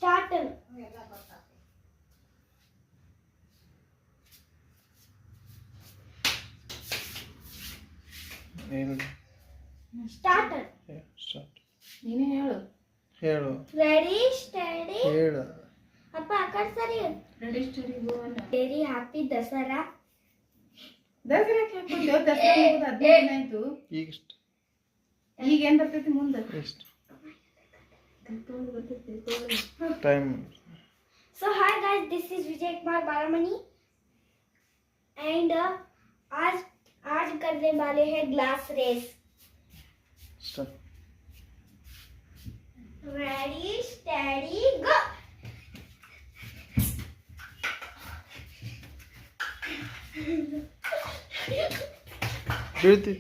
Start. Start. Start. ನೀನೇ ಹೇಳು. ಹೇಳು. Ready study. ಹೇಳು. ಅಪ್ಪ ಆ ಕಡೆ ಸರಿ. ರೆಡಿ ಸ್ಟಡಿ ಗೋ ಅಲ್ಲ. Very happy Dasara. ದಸರಾಕ್ಕೆ ಹಾಕೊಂಡು ದಸರಾ ಮುಗಿದು 15 ದಿನ ಆಯ್ತು. ಈಗ ಈಗ ಏನ್ ಬರ್ತೈತಿ ಮುಂದೆ? ಎಷ್ಟು time? So hi guys, this is Vijay Kumar Baramani and आज करने वाले हैं glass race. Start. Ready steady go. ಬೀಳ್ತಿ.